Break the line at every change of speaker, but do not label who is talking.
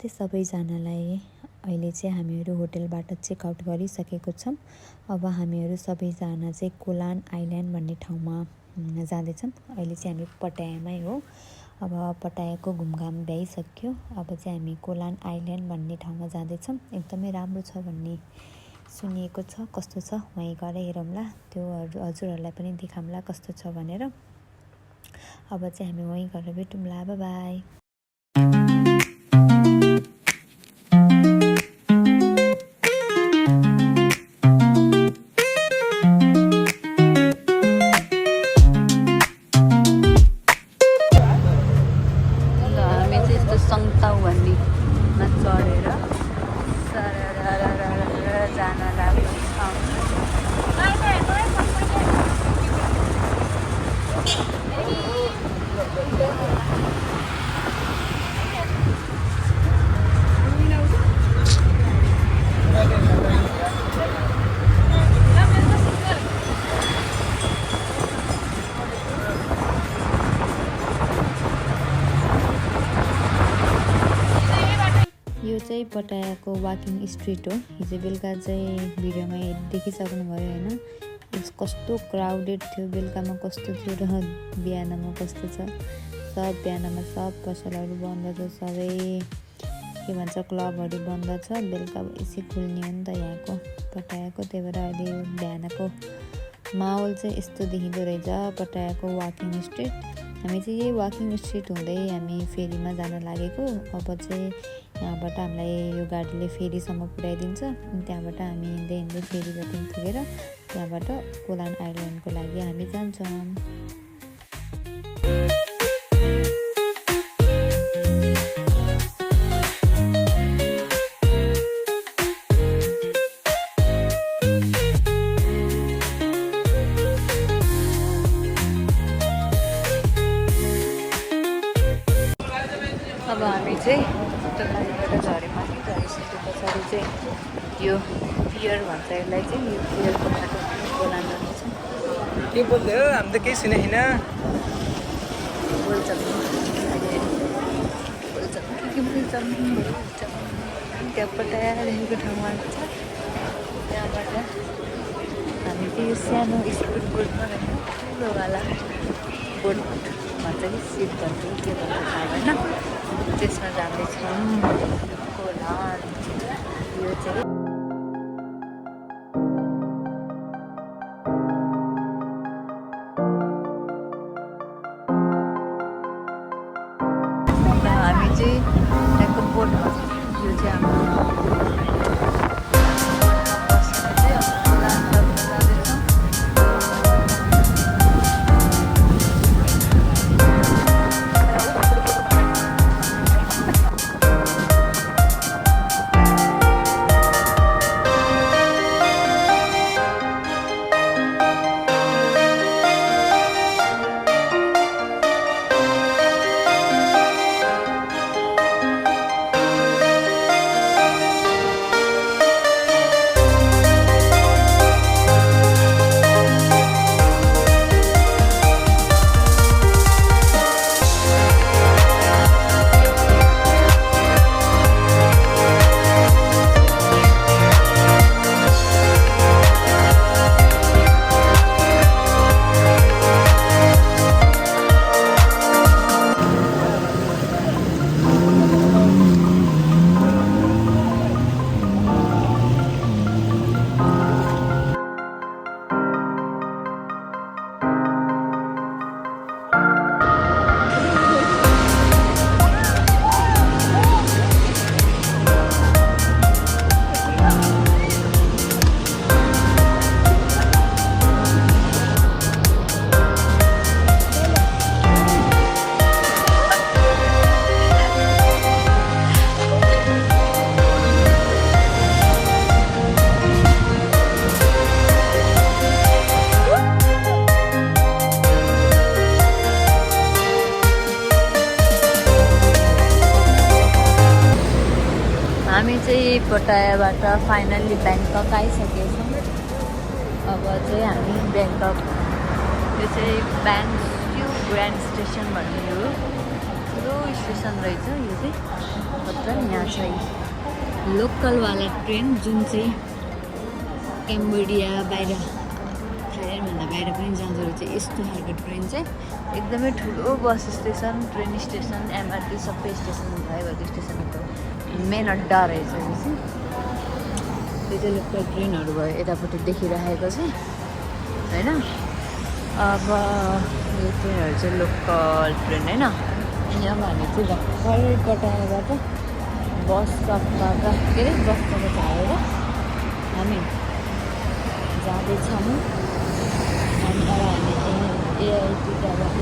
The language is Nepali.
नमस्ते सबैजनालाई। अहिले चाहिँ हामीहरू होटलबाट चेकआउट गरिसकेको छौँ। अब हामीहरू सबैजना चाहिँ कोलान आइल्यान्ड भन्ने ठाउँमा जाँदैछौँ। अहिले चाहिँ हामी पटायामै हो। अब पटायाको घुमघाम भ्याइसक्यो। अब चाहिँ हामी कोलान आइल्यान्ड भन्ने ठाउँमा जाँदैछौँ। एकदमै राम्रो छ भन्ने सुनिएको छ। कस्तो छ वहीँ गएर हेरौँला, त्यो हजुरहरूलाई पनि देखाउँला कस्तो छ भनेर। अब चाहिँ हामी वहीँ गएर भेटौँला। By by. सङ्ताउ भन्नेमा चढेर जान लाग्यो। यो चाहिँ पटायाको वाकिङ स्ट्रिट हो। हिजो बेलुका चाहिँ भिडियोमा देखिसक्नुभयो होइन, कस्तो क्राउडेड थियो, बेलुकामा कस्तो थियो र बिहानमा कस्तो छ। सब बिहानमा सब पसलहरू बन्द छ, सबै के भन्छ क्लबहरू बन्द छ। बेलुका यसै खुल्ने हो नि त यहाँको पटायाको। त्यही भएर अहिले बिहानको माहौल चाहिँ यस्तो देखिँदो रहेछ पटायाको वाकिङ स्ट्रिट। हामी चाहिँ यही वाकिङ स्ट्रिट हुँदै हामी फेरीमा जान लागेको। अब चाहिँ यहाँबाट हामीलाई यो गाडीले फेरीसम्म पुर्याइदिन्छ। त्यहाँबाट हामी हिँड्दै हिँड्दै फेरीबाट पुगेर त्यहाँबाट कोलान आइल्यान्डको लागि हामी जान्छौँ। अब हामी चाहिँ त्यो गाडीबाट झरेमाथि झरिसके पछाडि चाहिँ यो पियर भन्छ यसलाई चाहिँ, यो पियरको बाटो कोलान जाँदैछ।
के बोल्दै हो? हामी त केही सुनेन।
बोल्छौँ के बोल्छौँ त्यहाँ पटायादेखिको ठाउँमा छ। त्यहाँबाट हामी चाहिँ यो सानो स्पिड बोटमा ठुलोवाला बोट भन्छ कि सिप भन्छ कि के भन्छ थाहा भएन, त्यसमा जाँदैछौँ कोलान। यो चाहिँ हामी चाहिँ त्यहाँको बोटमा, यो चाहिँ हाम्रो हामी चाहिँ पटायाबाट फाइनल्ली ब्याङ्कक आइसकेका छौँ। अब चाहिँ हामी ब्याङ्कक, यो चाहिँ ब्याङ्क ग्रान्ड स्टेसन भन्ने हो। ठुलो स्टेसन रहेछ यो चाहिँ मतलब यहाँ चाहिँ लोकलवाला ट्रेन जुन चाहिँ क्याम्बोडिया बाहिर थाइल्यान्डभन्दा बाहिर पनि जाँदो रहेछ यस्तो खालको ट्रेन चाहिँ एकदमै ठुलो bus station train station MRT सबै स्टेसन भएको स्टेसनको मेन अड्डा रहेछ यो चाहिँ त्यो चाहिँ लोकल ट्रेनहरू भयो यतापट्टि देखिरहेको चाहिँ होइन अब यो ट्रेनहरू चाहिँ लोकल ट्रेन होइन अनि अब हामी चाहिँ भर्खर कटाबाट बस स्टपबाट के अरे बस स्टप झारेर हामी जाँदैछौँ अनि अब हामी एआइटीबाट